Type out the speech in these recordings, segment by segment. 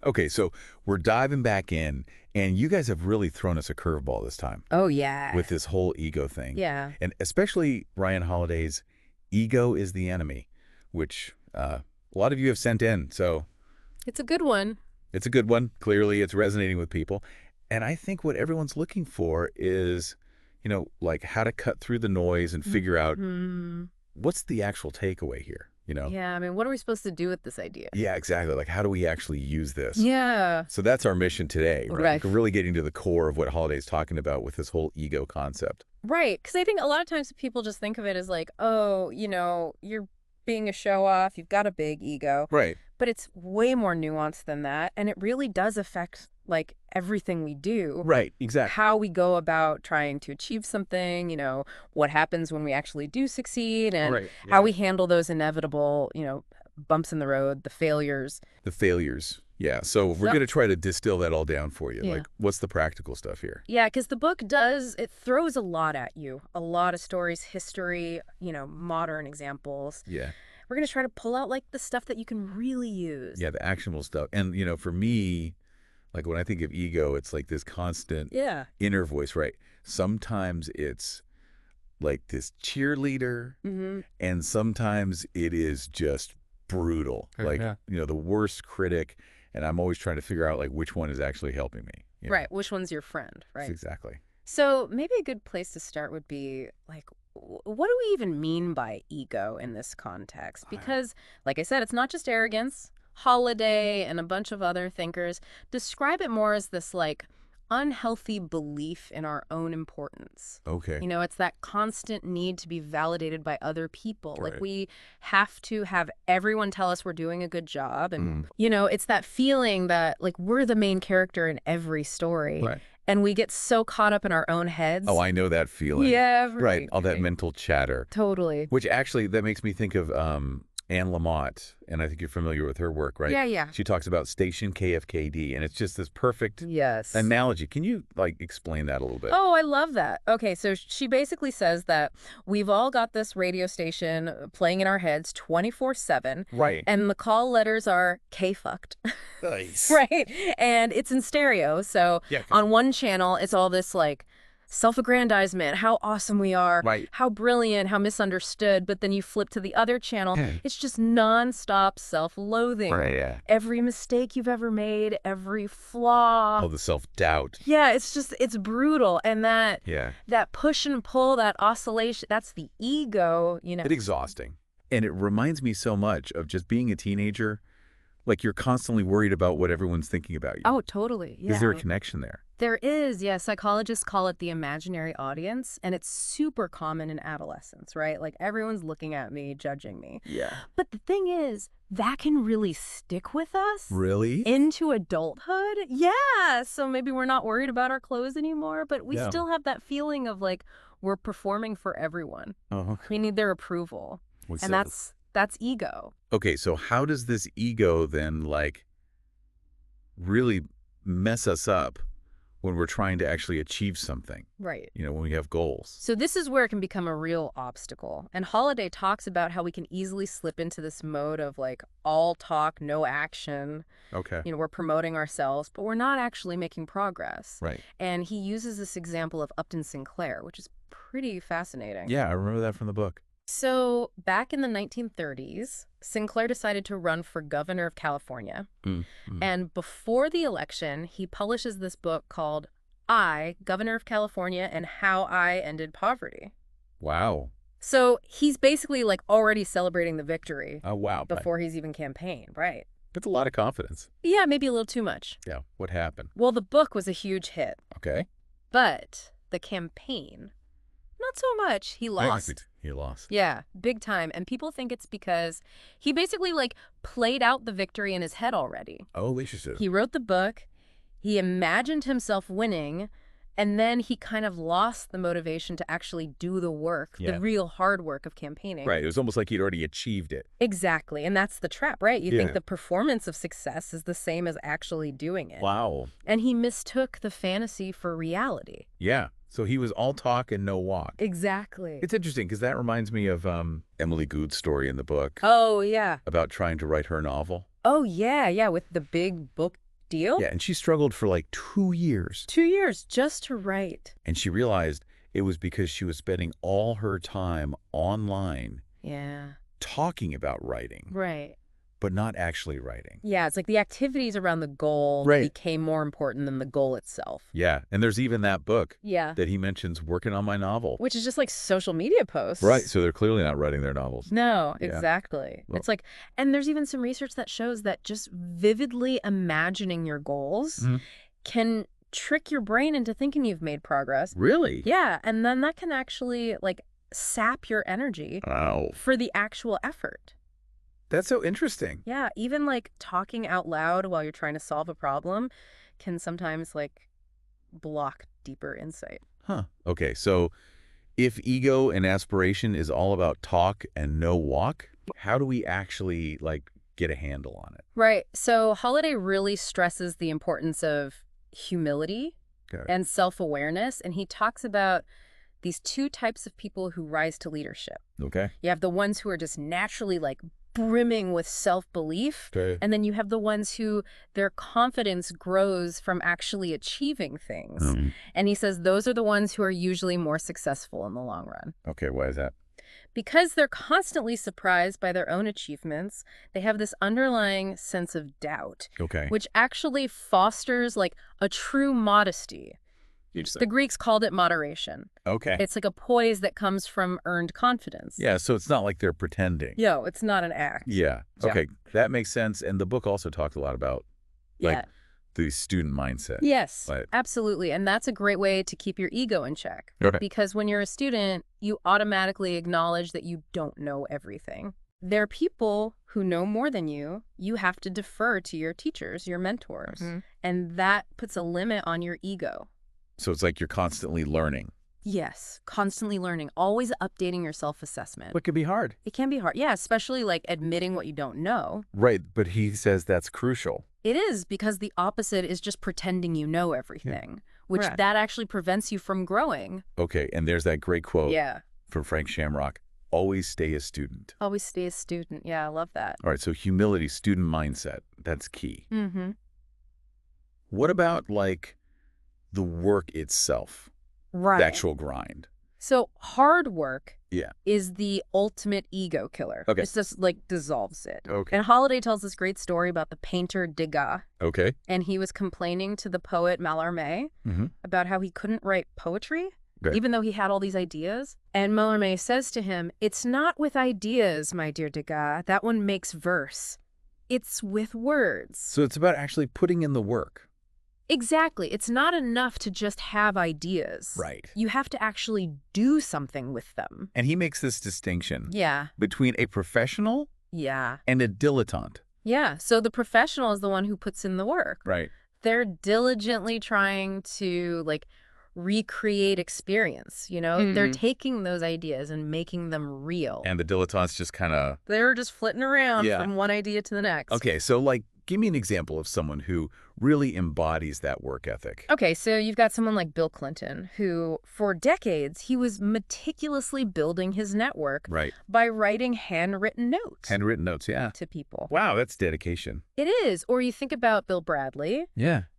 Okay, so we're diving back in, and you guys have really thrown us a curveball this time Oh, yeah. with this whole ego thing. Yeah. And especially Ryan Holiday's Ego is the Enemy, which a lot of you have sent in. So It's a good one. it's a good one. Clearly, it's resonating with people. And I think what everyone's looking for is, like how to cut through the noise and figure out what's the actual takeaway here, Yeah, I mean, what are we supposed to do with this idea? Yeah, exactly. Like, how do we actually use this? Yeah. So that's our mission today, right? Right. Like, really getting to the core of what Holiday's talking about with this whole ego concept. Right, because I think a lot of times people just think of it as like, oh, you're being a show-off, you've got a big ego. Right. But it's way more nuanced than that, and it really does affect, like, everything we do. Right, exactly. How we go about trying to achieve something, what happens when we actually do succeed, and Right, how yeah. we handle those inevitable, bumps in the road, the failures. The failures. Yeah. So we're going to try to distill that all down for you. Yeah. Like, what's the practical stuff here? Yeah, because the book it throws a lot at you. A lot of stories, history, modern examples. Yeah. We're going to try to pull out, like, the stuff that you can really use. Yeah, the actionable stuff. And, for me, like when I think of ego, it's like this constant inner voice, right? Sometimes it's like this cheerleader, and sometimes it is just brutal. Like, the worst critic. And I'm always trying to figure out, like, which one is actually helping me. Right. Which one's your friend, right? Exactly. So maybe a good place to start would be, like, what do we even mean by ego in this context? Because, like I said, it's not just arrogance. Holiday and a bunch of other thinkers describe it more as this, like, unhealthy belief in our own importance. Okay. It's that constant need to be validated by other people. Right. Like, we have to have everyone tell us we're doing a good job. And, it's that feeling that, like, we're the main character in every story. Right. And we get so caught up in our own heads. Oh, I know that feeling. Yeah. Right. All that mental chatter. Totally. Which actually, that makes me think of Anne Lamott, and I think you're familiar with her work, right? Yeah. She talks about station KFKD, and it's just this perfect analogy. Can you, like, explain that a little bit? Oh, I love that. Okay, so she basically says that we've all got this radio station playing in our heads 24/7. Right. And the call letters are K-fucked. Nice. Right? And it's in stereo, so on one channel, it's all this, like, self-aggrandizement, how awesome we are, how brilliant, how misunderstood. But then you flip to the other channel, it's just nonstop self-loathing. Right, yeah. Every mistake you've ever made, every flaw. Oh, the self-doubt. Yeah, it's brutal. And that push and pull, that oscillation, that's the ego, It's exhausting. And it reminds me so much of just being a teenager. Like, you're constantly worried about what everyone's thinking about you. Oh, totally. Yeah. Is there a connection there? There is, yeah. Psychologists call it the imaginary audience, and it's super common in adolescence, right? Like, everyone's looking at me, judging me. Yeah. But the thing is, that can really stick with us. Really? Into adulthood. Yeah. So maybe we're not worried about our clothes anymore, but we still have that feeling of, like, we're performing for everyone. Oh. We need their approval. And that's ego. Okay, so how does this ego then, like, really mess us up when we're trying to actually achieve something? Right. When we have goals. So this is where it can become a real obstacle. And Holiday talks about how we can easily slip into this mode of, like, all talk, no action. Okay. We're promoting ourselves, but we're not actually making progress. Right. And he uses this example of Upton Sinclair, which is pretty fascinating. Yeah, I remember that from the book. So back in the 1930s, Sinclair decided to run for governor of California. And before the election, he publishes this book called I, Governor of California, and How I Ended Poverty. Wow. So he's basically, like, already celebrating the victory. Oh, wow. Before he's even campaigned, right? That's a lot of confidence. Yeah, maybe a little too much. Yeah. What happened? Well, the book was a huge hit. Okay. But the campaign, not so much. He lost. He lost. Yeah, big time. And people think it's because he basically, like, played out the victory in his head already. Oh, Alicia. He wrote the book, he imagined himself winning, and then he kind of lost the motivation to actually do the work, the real hard work of campaigning. Right. It was almost like he'd already achieved it. Exactly. And that's the trap, right? You think the performance of success is the same as actually doing it. Wow. And he mistook the fantasy for reality. Yeah. So he was all talk and no walk. Exactly. It's interesting because that reminds me of Emily Good's story in the book. Oh, yeah. About trying to write her novel. Oh, yeah, with the big book deal. Yeah, and she struggled for like 2 years. 2 years just to write. And she realized it was because she was spending all her time online talking about writing. Right. But not actually writing. Yeah, it's like the activities around the goal became more important than the goal itself. Yeah, and there's even that book that he mentions, working on my novel. Which is just like social media posts. Right, so they're clearly not writing their novels. No, exactly. Well, it's like, and there's even some research that shows that just vividly imagining your goals can trick your brain into thinking you've made progress. Really? Yeah, and then that can actually like sap your energy for the actual effort. That's so interesting. Yeah, even like talking out loud while you're trying to solve a problem can sometimes like block deeper insight. Huh. Okay, so if ego and aspiration is all about talk and no walk, how do we actually like get a handle on it? Right. So Holiday really stresses the importance of humility and self-awareness, and he talks about these 2 types of people who rise to leadership. Okay. You have the ones who are just naturally like brimming with self-belief. Okay. And then you have the ones who their confidence grows from actually achieving things. And he says those are the ones who are usually more successful in the long run. Okay, why is that? Because they're constantly surprised by their own achievements, they have this underlying sense of doubt, which actually fosters like a true modesty. The Greeks called it moderation. Okay. It's like a poise that comes from earned confidence. Yeah, so it's not like they're pretending. No, it's not an act. Yeah. Okay, that makes sense. And the book also talks a lot about like the student mindset. Yes, absolutely. And that's a great way to keep your ego in check. Because when you're a student, you automatically acknowledge that you don't know everything. There are people who know more than you. You have to defer to your teachers, your mentors. And that puts a limit on your ego. So it's like you're constantly learning. Yes, constantly learning, always updating your self-assessment. What could be hard? It can be hard. Yeah, especially like admitting what you don't know. Right, but he says that's crucial. It is, because the opposite is just pretending you know everything, which that actually prevents you from growing. Okay, and there's that great quote from Frank Shamrock, always stay a student. Always stay a student. Yeah, I love that. All right, so humility, student mindset, that's key. What about like the work itself? The actual grind. So hard work is the ultimate ego killer. It just like dissolves it. And Holiday tells this great story about the painter Degas. And he was complaining to the poet Mallarmé about how he couldn't write poetry, even though he had all these ideas. And Mallarmé says to him, "It's not with ideas, my dear Degas. That one makes verse. It's with words." So it's about actually putting in the work. Exactly. It's not enough to just have ideas. Right. You have to actually do something with them. And he makes this distinction between a professional and a dilettante. Yeah. So the professional is the one who puts in the work. Right. They're diligently trying to like recreate experience, you know? They're taking those ideas and making them real. And the dilettantes just kind of... They're just flitting around from one idea to the next. Okay, so like, give me an example of someone who really embodies that work ethic. Okay, so you've got someone like Bill Clinton, who for decades, he was meticulously building his network by writing handwritten notes. Handwritten notes, to people. Wow, that's dedication. It is. Or you think about Bill Bradley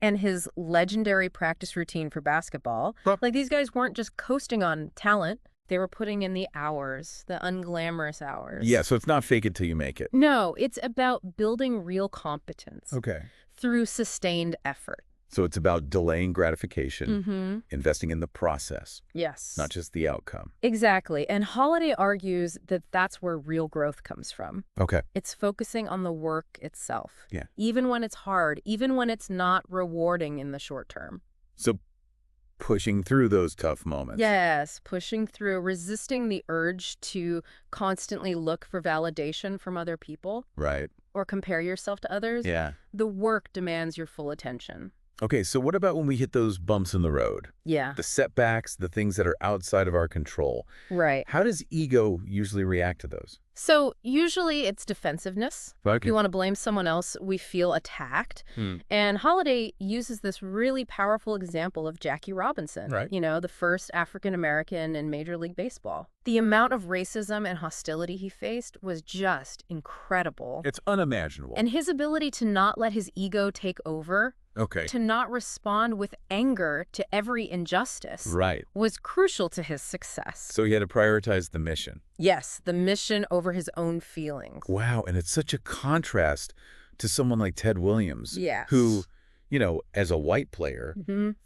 and his legendary practice routine for basketball. Like, these guys weren't just coasting on talent. They were putting in the hours, the unglamorous hours. Yeah, so it's not fake it till you make it. No, it's about building real competence. Through sustained effort. So it's about delaying gratification, investing in the process. Yes. Not just the outcome. Exactly. And Holiday argues that that's where real growth comes from. It's focusing on the work itself. Even when it's hard, even when it's not rewarding in the short term. So pushing through those tough moments. Yes, pushing through, resisting the urge to constantly look for validation from other people. Right. Or compare yourself to others. Yeah. The work demands your full attention. Okay, so what about when we hit those bumps in the road? Yeah. The setbacks, the things that are outside of our control. Right. How does ego usually react to those? So usually it's defensiveness. Okay. You want to blame someone else, we feel attacked. And Holiday uses this really powerful example of Jackie Robinson, Right. the first African-American in Major League Baseball. The amount of racism and hostility he faced was just incredible. It's unimaginable. And his ability to not let his ego take over, to not respond with anger to every injustice, Right. was crucial to his success. So he had to prioritize the mission. Yes, the mission over his own feelings. Wow, and it's such a contrast to someone like Ted Williams, Yes. who, as a white player,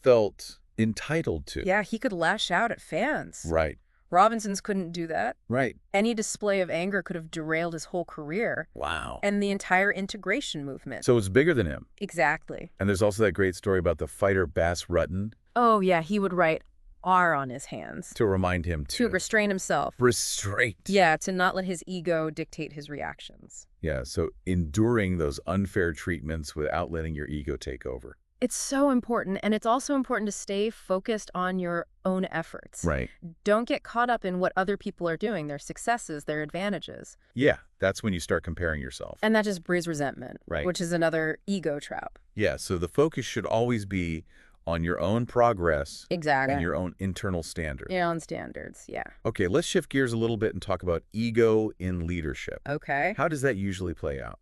felt entitled to. Yeah, he could lash out at fans. Right. Robinson's couldn't do that. Right. Any display of anger could have derailed his whole career. Wow. And the entire integration movement. So it's bigger than him. Exactly. And there's also that great story about the fighter Bass Rutten. Oh, yeah, he would write R on his hands. To remind him to restrain himself. Restraint. Yeah, to not let his ego dictate his reactions. Yeah, so enduring those unfair treatments without letting your ego take over. It's so important, and it's also important to stay focused on your own efforts. Right. Don't get caught up in what other people are doing, their successes, their advantages. Yeah, that's when you start comparing yourself. And that just breeds resentment, Right. which is another ego trap. Yeah, so the focus should always be on your own progress. Exactly. And your own internal standards. Your own standards, yeah. Okay, let's shift gears a little bit and talk about ego in leadership. Okay. How does that usually play out?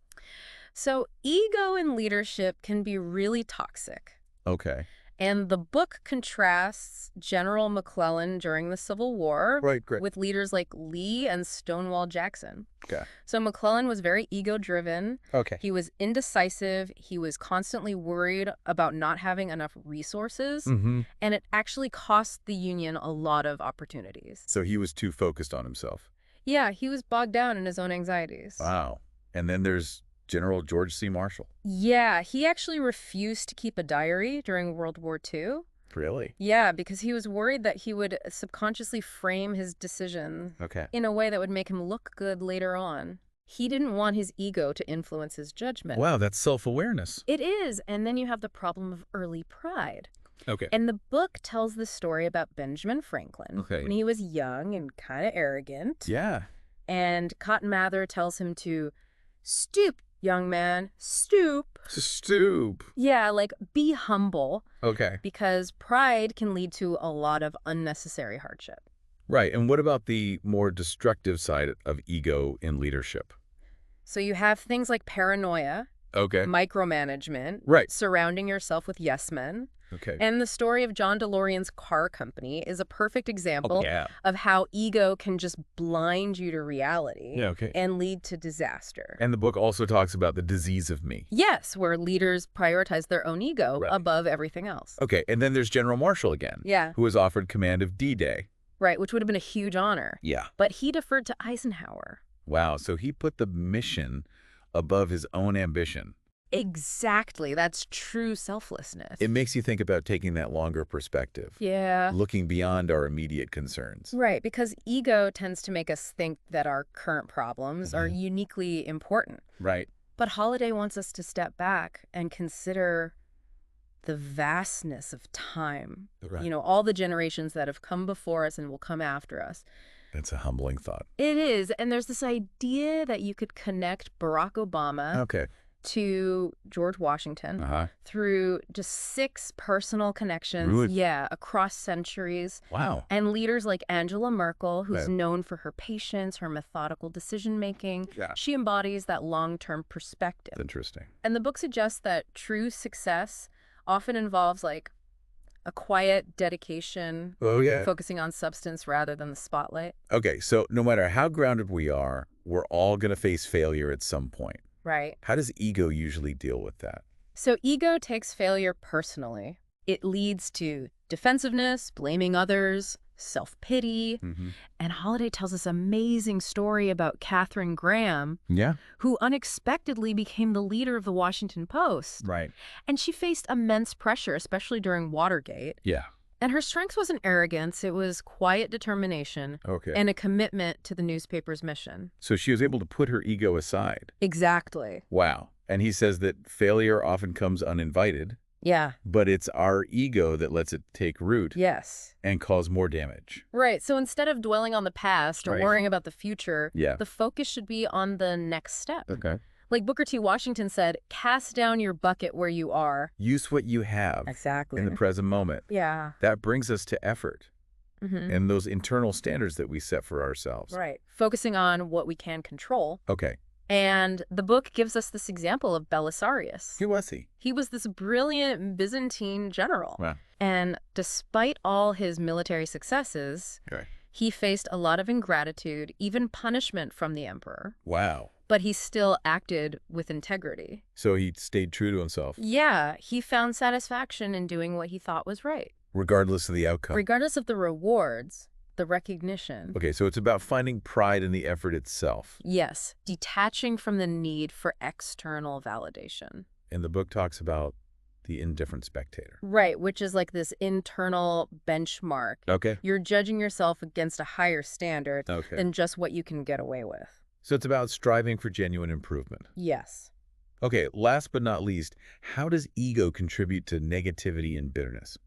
So ego in leadership can be really toxic. Okay. And the book contrasts General McClellan during the Civil War with leaders like Lee and Stonewall Jackson. Okay. So McClellan was very ego-driven. Okay. He was indecisive. He was constantly worried about not having enough resources. And it actually cost the Union a lot of opportunities. So he was too focused on himself. Yeah, he was bogged down in his own anxieties. Wow. And then there's General George C. Marshall. Yeah, he actually refused to keep a diary during World War II. Really? Yeah, because he was worried that he would subconsciously frame his decision in a way that would make him look good later on. He didn't want his ego to influence his judgment. Wow, that's self-awareness. It is, and then you have the problem of early pride. Okay. And the book tells the story about Benjamin Franklin when he was young and kind of arrogant. Yeah. And Cotton Mather tells him to stoop, young man, stoop. Stoop. Yeah, like be humble. Okay. Because pride can lead to a lot of unnecessary hardship. Right. And what about the more destructive side of ego in leadership? So you have things like paranoia, micromanagement, surrounding yourself with yes men. Okay. And the story of John DeLorean's car company is a perfect example of how ego can just blind you to reality and lead to disaster. And the book also talks about the disease of me. Yes, where leaders prioritize their own ego above everything else. Okay, and then there's General Marshall again, who was offered command of D-Day. Right, which would have been a huge honor. Yeah. But he deferred to Eisenhower. Wow, so he put the mission above his own ambition. Exactly. That's true selflessness. It makes you think about taking that longer perspective. Yeah. Looking beyond our immediate concerns. Right, because ego tends to make us think that our current problems are uniquely important. Right. But Holiday wants us to step back and consider the vastness of time. Right. All the generations that have come before us and will come after us. That's a humbling thought. It is. And there's this idea that you could connect Barack Obama to George Washington through just 6 personal connections. Really? Yeah, across centuries. Wow. And leaders like Angela Merkel, who's known for her patience, her methodical decision-making. Yeah. She embodies that long-term perspective. That's interesting. And the book suggests that true success often involves like a quiet dedication, focusing on substance rather than the spotlight. Okay, so no matter how grounded we are, we're all going to face failure at some point. Right. How does ego usually deal with that? So ego takes failure personally. It leads to defensiveness, blaming others, self-pity. And Holiday tells this amazing story about Katharine Graham, who unexpectedly became the leader of the Washington Post. Right. And she faced immense pressure, especially during Watergate. Yeah. And her strength wasn't arrogance, it was quiet determination and a commitment to the newspaper's mission. So she was able to put her ego aside. Exactly. Wow. And he says that failure often comes uninvited. Yeah. But it's our ego that lets it take root. Yes. And cause more damage. Right. So instead of dwelling on the past or worrying about the future, the focus should be on the next step. Okay. Like Booker T. Washington said, cast down your bucket where you are. Use what you have. Exactly. In the present moment. Yeah. That brings us to effort. And those internal standards that we set for ourselves. Right. Focusing on what we can control. Okay. And the book gives us this example of Belisarius. Who was he? He was this brilliant Byzantine general. Wow. And despite all his military successes, he faced a lot of ingratitude, even punishment from the emperor. Wow. But he still acted with integrity. So he stayed true to himself. Yeah, he found satisfaction in doing what he thought was right. Regardless of the outcome. Regardless of the rewards, the recognition. Okay, so it's about finding pride in the effort itself. Yes, detaching from the need for external validation. And the book talks about the indifferent spectator. Right, which is like this internal benchmark. Okay. You're judging yourself against a higher standard than just what you can get away with. So it's about striving for genuine improvement. Yes. Okay, last but not least, how does ego contribute to negativity and bitterness?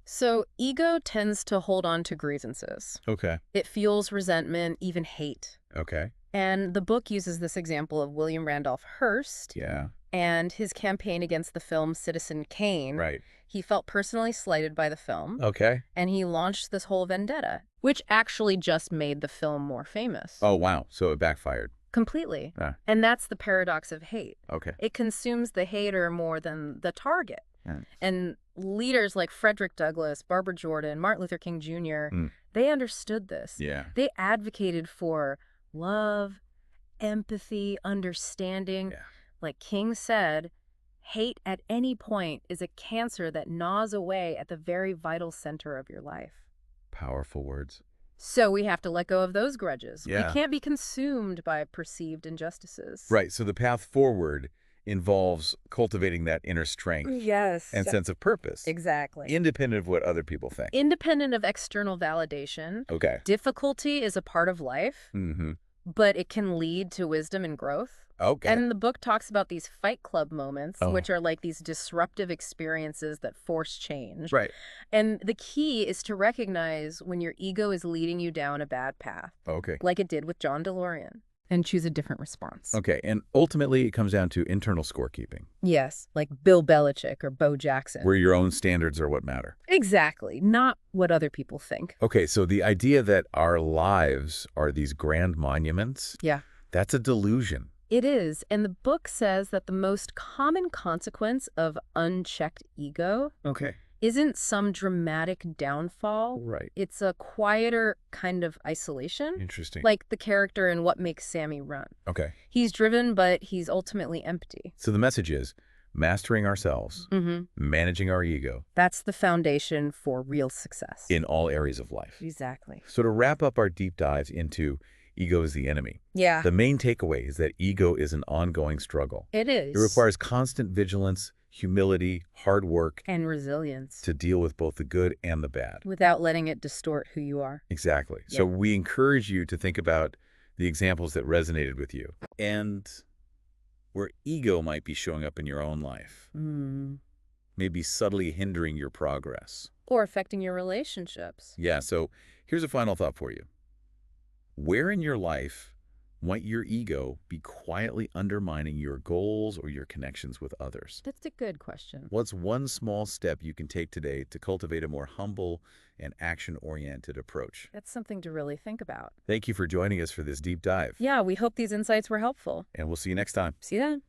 So ego tends to hold on to grievances. Okay. It fuels resentment, even hate. Okay. And the book uses this example of William Randolph Hearst. Yeah. And his campaign against the film Citizen Kane. Right. He felt personally slighted by the film. Okay. And he launched this whole vendetta, which actually just made the film more famous. Oh, wow. So it backfired. Completely. Ah. And that's the paradox of hate. Okay. It consumes the hater more than the target. Yeah. And leaders like Frederick Douglass, Barbara Jordan, Martin Luther King Jr., they understood this. Yeah. They advocated for love, empathy, understanding. Yeah. Like King said, hate at any point is a cancer that gnaws away at the very vital center of your life. Powerful words. So we have to let go of those grudges. Yeah. We can't be consumed by perceived injustices. Right. So the path forward involves cultivating that inner strength. Yes. And sense of purpose. Exactly. Independent of what other people think. Independent of external validation. Okay. Difficulty is a part of life, but it can lead to wisdom and growth. Okay. And the book talks about these Fight Club moments, which are like these disruptive experiences that force change. Right. And the key is to recognize when your ego is leading you down a bad path. Okay. Like it did with John DeLorean. And choose a different response. Okay. And ultimately, it comes down to internal scorekeeping. Yes, like Bill Belichick or Bo Jackson. Where your own standards are what matter. Exactly. Not what other people think. Okay. So the idea that our lives are these grand monuments, that's a delusion. It is. And the book says that the most common consequence of unchecked ego isn't some dramatic downfall. Right. It's a quieter kind of isolation. Interesting. Like the character in What Makes Sammy Run. Okay. He's driven, but he's ultimately empty. So the message is mastering ourselves, managing our ego. That's the foundation for real success. In all areas of life. Exactly. So to wrap up our deep dives into ego is the enemy. Yeah. The main takeaway is that ego is an ongoing struggle. It is. It requires constant vigilance, humility, hard work. And resilience. To deal with both the good and the bad. Without letting it distort who you are. Exactly. Yeah. So we encourage you to think about the examples that resonated with you and where ego might be showing up in your own life. Maybe subtly hindering your progress. Or affecting your relationships. Yeah. So here's a final thought for you. Where in your life might your ego be quietly undermining your goals or your connections with others? That's a good question. What's one small step you can take today to cultivate a more humble and action-oriented approach? That's something to really think about. Thank you for joining us for this deep dive. Yeah, we hope these insights were helpful. And we'll see you next time. See you then.